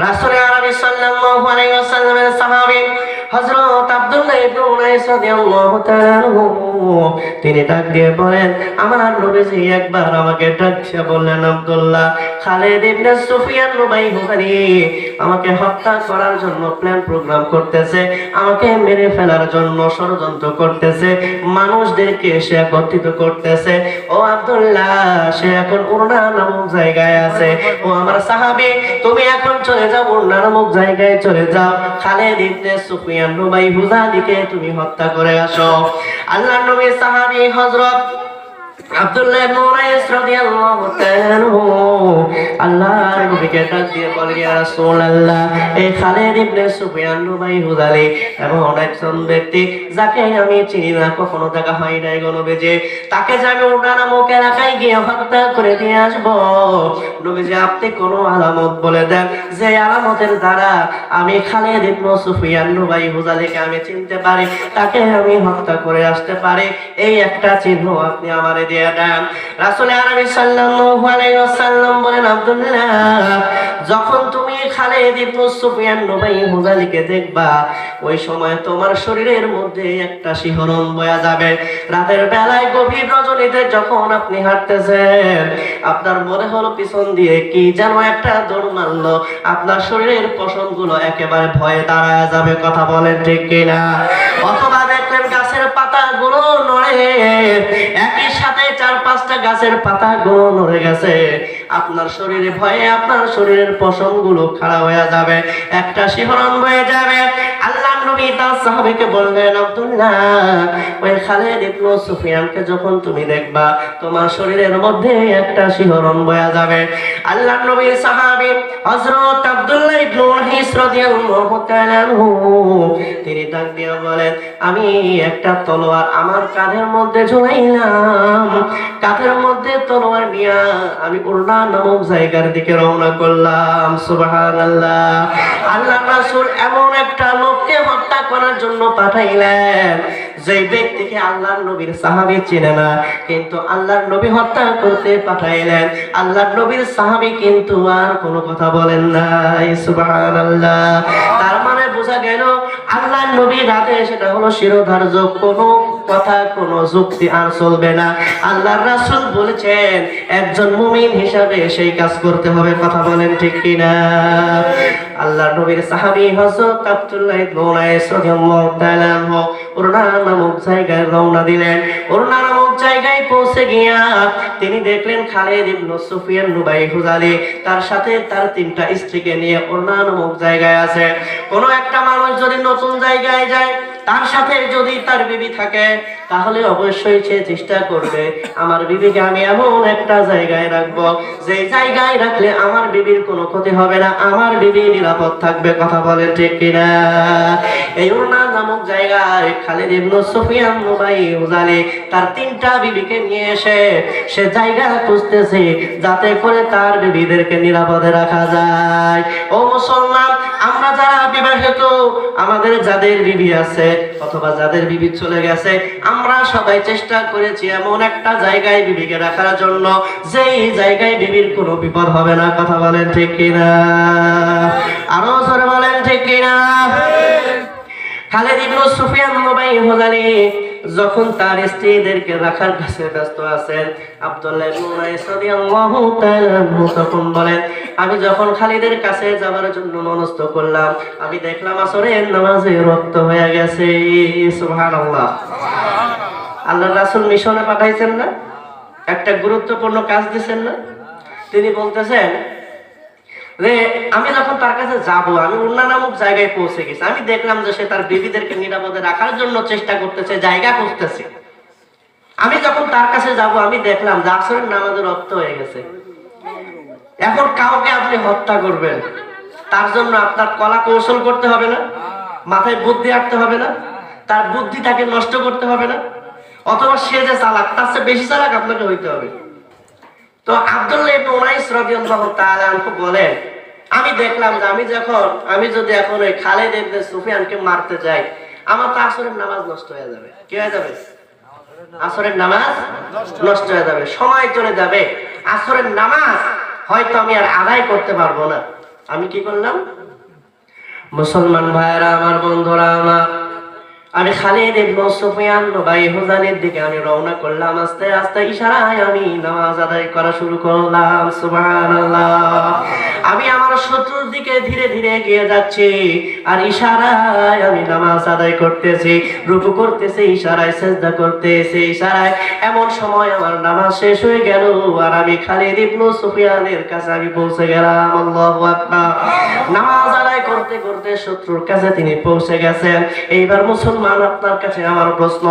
রাসূল আরবি সাল্লাল্লাহু আলাইহি ওয়াসাল্লামের সাহাবী হযরত আব্দুল্লাহ ইবনে উনাইস রাদিয়াল্লাহু তাআলা আনহু তিনি ডাক দিয়ে বলেন, আমার নবীজি একবার আমাকে ডাক দিয়ে বললেন, আব্দুল্লাহ, খালিদ ইবনে সুফিয়ান রুবাই হুকারি আমাকে হত্যা করার জন্য প্ল্যান প্রোগ্রাম করতেছে, আমাকে মেরে ফেলার জন্য ষড়যন্ত্র করতেছে, মানুষদেরকে সে একত্রিত করতেছে। ও আব্দুল্লাহ, সে এখন উরনা নামক জায়গায় আছে। ও আমার সাহাবী, তুমি এখন চলে যাও, উরনা নামক জায়গায় চলে যাও, খালিদ ইবনে সুফিয়ান রুবাই হুজালিকে তুমি হত্যা করে আসো। আল্লাহর নবী সাহাবী হযরত আব্দুল্লাহ ইবনে উনাইস রাদিয়াল্লাহু তাআলা আনহু আল্লাহর নবীকে ডাক দিয়ে বলেন, ইয়া রাসূলুল্লাহ, এই খালিদ ইবনে সুফিয়ান রুবাই হুযালি এমন একজন ব্যক্তি যাকে আমি চিনি না, কখনো দেখা হয় নাই গো নবীজি, তাকে যে আমি উরনা নামক এলাকায় গিয়ে হত্যা করে দিয়ে আসবো। নবীজি, আপনি কোনো আলামত বলে দেন, যে আলামতের দ্বারা আমি খালিদ ইবনে সুফিয়ান রুবাই হুযালিকে আমি চিনতে পারি, তাকে আমি হত্যা করে আসতে পারি, এই একটা চিহ্ন আপনি আমারে দিয়ে দেন। রাসূল আরবি সাল্লাল্লাহু আলাইহি ওয়াসাল্লাম বলেন, আব্দুল্লাহ, যখন তুমি খালিদ ইবনে সুফিয়ান রুবাই হুযালিকে দেখবা, ওই সময় তোমার শরীরের মধ্যে একটা শিহরণ বয়া যাবে। রাতের বেলায় গভীর রজনীতে যখন আপনি হাঁটতেছেন, আপনার মনে হলো পিছন দিয়ে কি যেন একটা দৌড় মারলো, আপনার শরীরের পশমগুলো একেবারে ভয়ে দাঁড়ায় যাবে। কথা বলেন ঠিক কিনা? অথবা দেখলেন গাছের পাতাগুলো নড়ে, একই সাথে 4-5টা গাছের পাতাগুলো নড়ে গেছে, আপনার শরীরে ভয়ে আপনার শরীরের পশমগুলো খাড়া হয়ে যাবে, একটা শিহরণ বয়ে যাবে। আল্লাহর নবী তার সাহাবীকে বললেন, আব্দুল্লাহ, ওই খালিদ ইবনে সুফিয়ানকে যখন তুমি দেখবা, তোমার শরীরের মধ্যে একটা শিহরণ বয়ে যাবে। আল্লাহর নবীর সাহাবী হযরত আব্দুল্লাহ ইবনে উনাইস রাদিয়াল্লাহু তাআলা আনহু তিনি ডাক দিয়ে বলেন, আমি একটা তলোয়ার আমার কাঁধের মধ্যে ঝুলাইলাম, কাঁধের মধ্যে তলোয়ার নিয়ে আমি উরনা নামক জায়গার দিকে রওনা করলাম। সুবহানাল্লাহ। আল্লাহর রাসূল এমন একটা লোককে হত্যা করার জন্য পাঠাইলেন, যে ব্যক্তিকে আল্লাহর নবীর সাহাবী চেনে না, কিন্তু আল্লাহর নবী হত্যা করতে পাঠাইলেন। আল্লাহর নবীর সাহাবী কিন্তু আর কোনো কথা বলেন নাই। সুবহানাল্লাহ। তার মানে বোঝা গেল আল্লাহর নবীর আদেশ এটা হলো শিরোধার্য, কোনো কথা কোনো যুক্তি আর চলবে না। আল্লাহর রাসূল বলেছেন একজন মুমিন হিসাবে সেই কাজ করতে হবে। কথা বলেন ঠিক কিনা? আল্লাহর নবীর সাহাবী হযরত আব্দুল্লাহ ইবনে উনাইস রাদিয়াল্লাহু তাআলা আনহু উরনা নামক জায়গায় রওনা দিলেন। উরনা নামক জায়গায় পৌঁছে গিয়া তিনি দেখলেন খালিদ ইবনে সুফিয়ান রুবাই হুযালি তার সাথে তার 3টা স্ত্রীকে নিয়ে উরনা নামক জায়গায় আছে। কোন একটা মানুষ যদি নতুন জায়গায় যায়, তার সাথে যদি তার বিবি থাকে, তাহলে অবশ্যই সে চেষ্টা করবে আমার বিবিকে আমি এমন একটা জায়গায় রাখবো, যে জায়গায় রাখলে আমার বিবির কোনো ক্ষতি হবে না, আমার বিবি নিরাপদ থাকবে। কথা বলেন ঠিক কিনা? এই উরনা নামক জায়গায় খালিদ ইবনে সুফিয়ান রুবাই হুযালি তার 3টা বিবিকে নিয়ে এসে সে জায়গা খুঁজতেছে, যাতে করে তার বিবিদেরকে নিরাপদে রাখা যায়। ও মুসলমান, আমরা যারা বিবাহিত, আমাদের যাদের বিবি আছে অথবা যাদের বিবি চলে গেছে, আমরা সবাই চেষ্টা করেছি এমন একটা জায়গায় বিবিকে রাখার জন্য, যেই জায়গায় বিবির কোনো বিপদ হবে না। কথা বলেন ঠিক কিনা? আরো জোরে বলেন ঠিক কিনা? খালিদ ইবনে সুফিয়ান রুবাই হুযালি যখন তার স্ত্রীদেরকে রাখার কাছে ব্যস্ত আছেন, আব্দুল্লাহ ইবনে উনাইস রাদিয়াল্লাহু তাআলা আনহু তখন বলেন, আমি যখন খালিদের কাছে যাবার জন্য মনস্থ করলাম, আমি দেখলাম আসরের নামাজে রক্ত হয়ে গেছে। সুবহানাল্লাহ। আল্লাহর রাসূল মিশনে পাঠাইছেন না, একটা গুরুত্বপূর্ণ কাজ দিবেন না, তিনি বলতেছেন যে আমি যখন তার কাছে যাব, আমি উরনা নামক জায়গায় পৌঁছে গেছি, আমি দেখলাম যে সে তার বিবিদেরকে নিরাপদে রাখার জন্য চেষ্টা করতেছে, জায়গা খুঁজতেছে। আমি যখন তার কাছে যাব, আমি দেখলাম যে আসরের নামাজে রক্ত হয়ে গেছে। এখন কাউকে আপনি হত্যা করবেন, তার জন্য আপনার কলা কৌশল করতে হবে না, মাথায় বুদ্ধি আঁকতে হবে না, তার বুদ্ধি তাকে নষ্ট করতে হবে না, অথবা সে যে চালাক তার চেয়ে বেশি চালাক আপনাকে হইতে হবে। তো আব্দুল্লাহ ইবনে উনাইস রাদিয়াল্লাহু তাআলা আনহু বলেন, আমি দেখলাম যে আমি যদি এখন ওই খালিদ ইবনে সুফিয়ানকে মারতে যাই, আমার তো আসরের নামাজ নষ্ট হয়ে যাবে। কি হয়ে যাবে? আসরের নামাজ নষ্ট হয়ে যাবে, সময় চলে যাবে, আসরের নামাজ হয়তো আমি আর আদায় করতে পারবো না। আমি কি করলাম? মুসলমান ভাইরা আমার, বন্ধুরা আমার, আমি খালিদ ইবনে সুফিয়ান নবাই হুজালির দিকে আমি রওনা করলাম। আস্তে আস্তে ইশারায় আমি নামাজ আদায় করা শুরু করলাম। সুবহানাল্লাহ। আমি আমার শত্রুর দিকে ধীরে ধীরে এগিয়ে যাচ্ছি, আর ইশারায় আমি নামাজ আদায় করতেছি, রুকু করতেছি, ইশারায় সিজদা করতেছি, ইশারায়। এমন সময় আমার নামাজ শেষ হয়ে গেল, আর আমি খালিদ ইবনে সুফিয়ানের কাছে আমি পৌঁছে গেলাম। আল্লাহু আকবার। নামাজ আদায় করতে করতে শত্রুর কাছে তিনি পৌঁছে গেছেন। এইবার মুসলমান, আপনার কাছে আমার প্রশ্ন,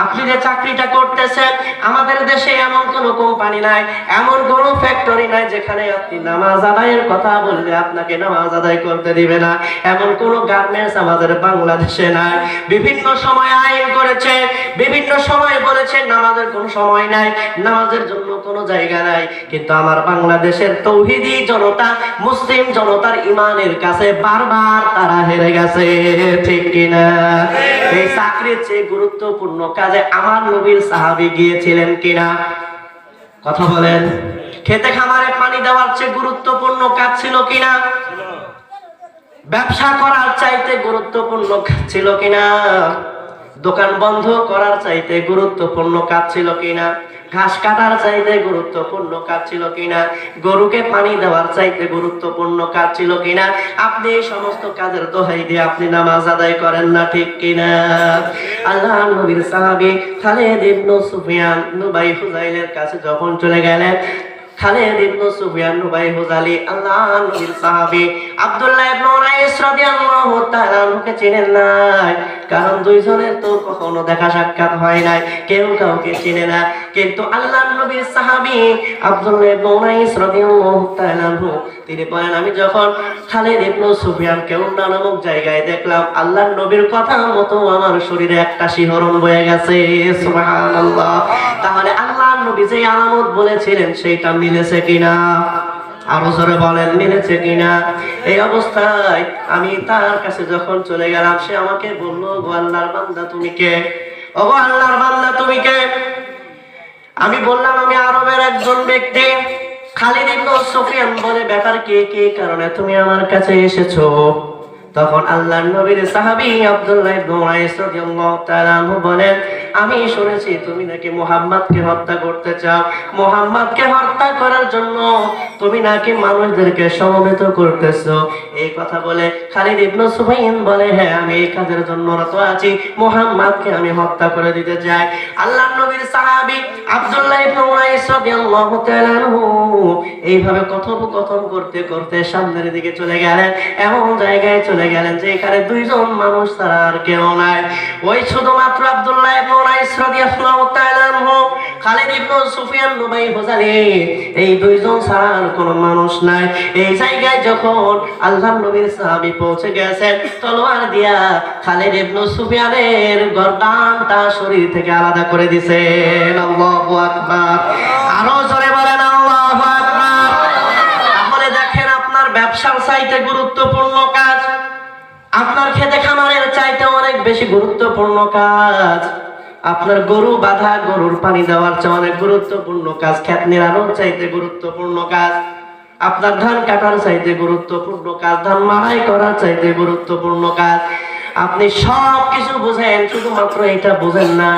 আপনি যে চাকরিটা করতেছেন, আমাদের দেশে এমন কোনো কোম্পানি নাই, এমন কোনো ফ্যাক্টরি নাই যেখানে আপনি নামাজ আদায়ের কথা বললে আপনাকে নামাজ আদায় করতে দিবে না। এমন কোনো গার্মেন্টস আমাদের বাংলাদেশে নাই। বিভিন্ন সময় আইন করেছে, বিভিন্ন সময় বলেছে নামাজের কোনো সময় নাই, নামাজের জন্য কোনো জায়গা নাই, কিন্তু আমার বাংলাদেশের তৌহিদি জনতা, মুসলিম জনতার ইমানের কাছে বারবার তারা হেরে গেছে। ঠিক কিনা? এই চাকরির চেয়ে গুরুত্বপূর্ণ কাজে আমার নবীর সাহাবী গিয়েছিলেন কিনা? কথা বলেন। খেতে খামারে পানি দেওয়ার চেয়ে গুরুত্বপূর্ণ কাজ ছিল কিনা? ব্যবসা করার চাইতে গুরুত্বপূর্ণ কাজ ছিল কিনা? দোকান বন্ধ করার চাইতে গুরুত্বপূর্ণ কাজ ছিল কিনা? ঘাস কাটার চাইতে গুরুত্বপূর্ণ কাজ ছিল কিনা? গরুকে পানি দেওয়ার চাইতে গুরুত্বপূর্ণ কাজ ছিল কিনা? আপনি এই সমস্ত কাজের দোহাই দিয়ে আপনি নামাজ আদায় করেন না, ঠিক কিনা? আল্লাহর নবীর সাহাবী খালিদ ইবনে সুফিয়ান নুবাই হুজাইলের কাছে যখন চলে গেলেন, খালিদ ইবনে সুফিয়ান নুবাই হুজালি আল্লাহর নবীর সাহাবী আব্দুল্লাহ ইবনে উনাইস রাদিয়াল্লাহু তাআলা আনহুকে চিনেন নাই, কারণ দুইজনের তো কখনো দেখা সাক্ষাৎ হয় নাই, কেউ কাউকে চিনে না। কিন্তু আল্লাহর নবীর সাহাবী আব্দুল্লাহ ইবনে উনাইস রাদিয়াল্লাহু তাআলা আনহু তিনি বলেন, আমি যখন খালিদ ইবনে সুফিয়ানকে উন্না নামক জায়গায় দেখলাম, আল্লাহর নবীর কথা মতো আমার শরীরে একটা শিহরণ বয়ে গেছে। সুবহানাল্লাহ। তাহলে আল্লাহর নবী যে আলামত বলেছিলেন সেইটা মিলেছে কিনা? আরো জোরে বলেন, মিলেছে কিনা? এই অবস্থায় আমি তার কাছে যখন চলে গেলাম, সে আমাকে বলল, গো আল্লাহর বান্দা তুমি কে? ও গো আল্লাহর বান্দা তুমি কে? আমি বললাম, আমি আরবের একজন ব্যক্তি। খালিদ ইবনে সুফিয়ান বলে, ব্যাপার কি, কি কারণে তুমি আমার কাছে এসেছো? তখন আল্লাহর নবীর সাহাবী আব্দুল্লাহ ইবনে উনাইস রাদিয়াল্লাহু তাআলা আনহু বলেন, আমি শুনেছি তুমি নাকি মুহাম্মদকে হত্যা করতে চাও। মুহাম্মদকে হত্যা করার জন্য তুমি নাকি মানুষদেরকে সমবেত করতেছো। এই কথা বলে খালিদ ইবনে সুফিয়ান বলে, হ্যাঁ, আমি এই কাজের জন্য রত আছি, মুহাম্মদকে আমি হত্যা করে দিতে চাই। আল্লাহর নবীর সাহাবী আব্দুল্লাহ ইবনে উনাইস রাদিয়াল্লাহু তাআলা আনহু এইভাবে কথোপকথন করতে করতে সামনের দিকে চলে গেলেন। এমন জায়গায় চলে গেলেন যে এখানে দুইজন মানুষ ছাড়া আর কেউ নাই। ওই শুধুমাত্র আব্দুল্লাহ ইবনে উনাইস রাদিয়াল্লাহু তাআলা আনহু, খালিদ ইবনে সুফিয়ান নুবাই হুজালি, এই দুইজন ছাড়া আর কোনো মানুষ নাই। এই জায়গায় যখন আল্লাহর নবীর সাহাবী পৌঁছে গেছেন, তলোয়ার দিয়া খালিদ ইবনে সুফিয়ানের গর্দানটা শরীর থেকে আলাদা করে দিয়েছেন। আল্লাহু আকবার। আরো জোরে বলেন আল্লাহু আকবার। তাহলে দেখেন, আপনার ব্যবসার চাইতে গুরুত্বপূর্ণ কাজ, আপনার খেতে খামারের চাইতে অনেক বেশি গুরুত্বপূর্ণ কাজ, আপনার গরু বাঁধা, গরুর পানি দেওয়ার চেয়ে অনেক গুরুত্বপূর্ণ কাজ, ক্ষেত নিড়ানোর চাইতে গুরুত্বপূর্ণ কাজ, আপনার ধান কাটার চাইতে গুরুত্বপূর্ণ কাজ, ধান মাড়াই করার চাইতে গুরুত্বপূর্ণ কাজ। আপনি সব কিছু বুঝেন, শুধুমাত্র এটা বুঝেন না,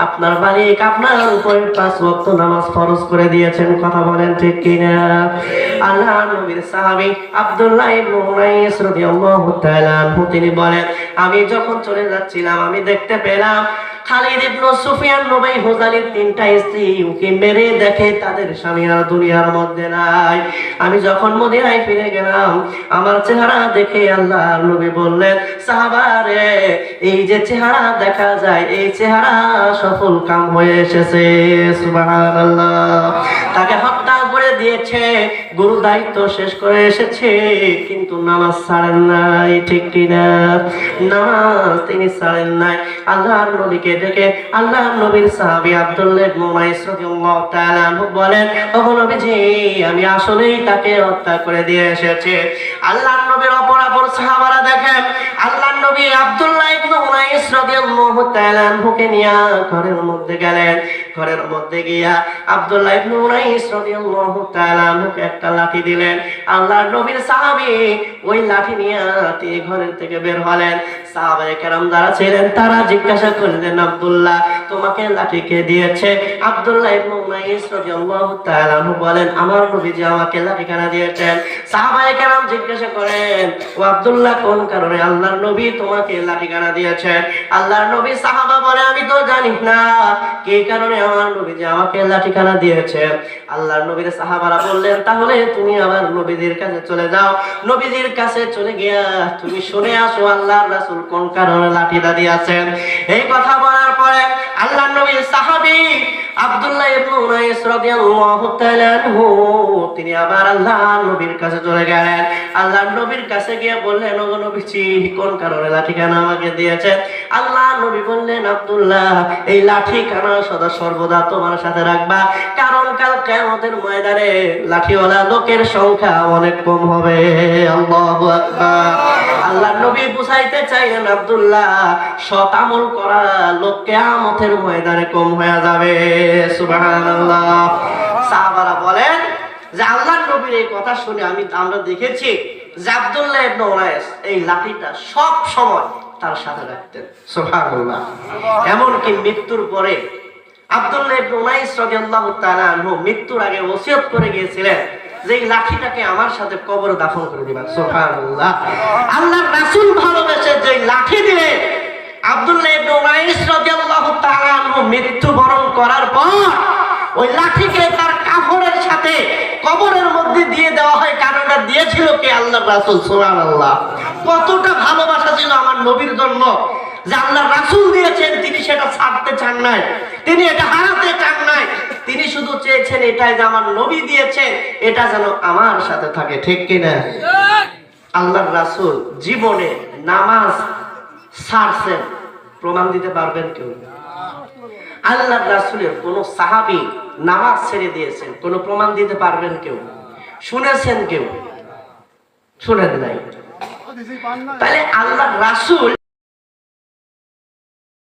আপনার মালিক আপনার উপরে 5 ওয়াক্ত নামাজ ফরজ করে দিয়েছেন। কথা বলেন, ঠিক কিনা? আল্লাহর নবীর সাহাবী আব্দুল্লাহ ইবনে উনাইস রাদিয়াল্লাহু তাআলা আনহু তিনি বলেন, আমি যখন চলে যাচ্ছিলাম, আমি দেখতে পেলাম খালিদ ইবনে সুফিয়ান নুবাই হুজালির 3টা স্ত্রী উকি মেরে দেখে তাদের স্বামী আর দুনিয়ার মধ্যে নাই। আমি যখন মদিনায় ফিরে গেলাম, আমার চেহারা দেখে আল্লাহর নবী বললেন, সাহাবারে, এই যে চেহারা দেখা যায়, এই চেহারা সফল কাম হয়ে এসেছে। সুবহানাল্লাহ। তাকে হত্যা করে দিয়েছে, গুরু দায়িত্ব শেষ করে এসেছে, কিন্তু নামাজ ছাড়েন নাই। ঠিক কিনা? নামাজ তিনি ছাড়েন নাই। আল্লাহর নবীকে দেখে আল্লাহর নবীর সাহাবী আব্দুল্লাহ ইবনে উনাইস রাদিয়াল্লাহু তাআলা আনহু বলেন, ওগো নবীজি, আমি আসলেই তাকে হত্যা করে দিয়ে এসেছি। আল্লাহর নবীর অপরাপর সাহাবারা দেখেন, আল্লাহর নবী আব্দুল্লাহ ইবনে উনাইস রাদিয়াল্লাহু তাআলা আনহুকে নিয়ে ঘরের মধ্যে গেলেন। ঘরের মধ্যে গিয়া আব্দুল্লাহ ইবনে উনাইস রাদিয়াল্লাহু তাআলা আনহুকে একটা লাঠি দিলেন। আল্লাহর নবীর সাহাবী ওই লাঠি নিয়ে তিনি ঘরের থেকে বের হলেন। সাহাবায়ে কেরাম যারা ছিলেন তারা জিজ্ঞাসা করলেন, আব্দুল্লাহ তোমাকে লাঠি কে দিয়েছে? আব্দুল্লাহ ইবনে উনাইস রাদিয়াল্লাহু তাআলা আনহু বলেন, আমার নবীজি আমাকে লাঠি কেনা দিয়েছেন। সাহাবায়ে কেরাম জিজ্ঞাসা করেন, ও আব্দুল্লাহ কোন কারণে আল্লাহর নবী তোমাকে লাঠি কেনা দিয়েছেন? আল্লাহর নবী সাহাবা বলে, আমি তো জানি না কে কারণে আমার নবীজি আমাকে লাঠি কেনা দিয়েছেন। আল্লাহর নবীর সাহাবারা বললেন, তাহলে তুমি আবার নবীজির কাছে চলে যাও। নবীজির কাছে চলে গিয়া তুমি শুনে আসো আল্লাহর রাসূল কোন কারণে লাঠিটা দিয়েছেন। এই কথা বলার পরে আল্লাহর নবীর সাহাবী আব্দুল্লাহ ইবনে উনাইস রাদিয়াল্লাহু তাআলা আনহু তিনি আবার আল্লাহর নবীর কাছে চলে গেলেন। আল্লাহর নবীর কাছে গিয়ে বললেন, ও নবীজি কোন কারণে লাঠি কানা আমাকে দিয়েছেন? আল্লাহর নবী বললেন, আব্দুল্লাহ এই লাঠি কানা সদা সর্বদা তোমার সাথে রাখবা, কারণ কাল কিয়ামতের ময়দানে লাঠিওয়ালা লোকের সংখ্যা অনেক কম হবে। আল্লাহু আকবার। আল্লাহর নবী বুঝাইতে চাইলেন, আব্দুল্লাহ সৎ আমল করা লোক কিয়ামতের ময়দানে কম হয়ে যাবে। সুবহানাল্লাহ। সাহাবারা বলেন যে আল্লাহর নবীর এই কথা শুনে আমরা দেখেছি যে আব্দুল্লাহ ইবনে উনাইস এই লাঠিটা সব সময় তার সাথে রাখতেন। সুবহানাল্লাহ। এমনকি মৃত্যুর পরে আব্দুল্লাহ ইবনে উনাইস রাদিয়াল্লাহু তাআলা আনহু মৃত্যুর আগে ওসিয়ত করে গিয়েছিলেন যে এই লাঠিটাকে আমার সাথে কবরে দাফন করে দিবেন। সুবহানাল্লাহ। আল্লাহর রাসূল ভালোবেসে যে লাঠি দিলেন, আব্দুল্লাহ ইবনে উনাইস রাদিয়াল্লাহু তাআলা আনহু মৃত্যুবরণ করার পর ওই লাঠিকে তার কাফনের সাথে কবরের মধ্যে দিয়ে দেওয়া হয়। কারণটা দিয়েছিল কে? আল্লাহর রাসূল। সুবহানাল্লাহ। কতটা ভালোবাসা ছিল আমার নবীর জন্য যে আল্লাহর রাসূল দিয়েছেন, তিনি সেটা ছাড়তে চান নাই, তিনি এটা হারাতে চান নাই। তিনি শুধু চেয়েছেন এটাই যে আমার নবী দিয়েছেন এটা যেন আমার সাথে থাকে। ঠিক কিনা? আল্লাহর রাসূল জীবনে নামাজ ছাড়ছেন, প্রমাণ দিতে পারবেন কেউ? আল্লাহর রাসূলের কোন সাহাবী নামাজ ছেড়ে দিয়েছেন, কোন প্রমাণ দিতে পারবেন কেউ? শুনেছেন কেউ? শুনেন নাই। তাহলে আল্লাহর রাসূল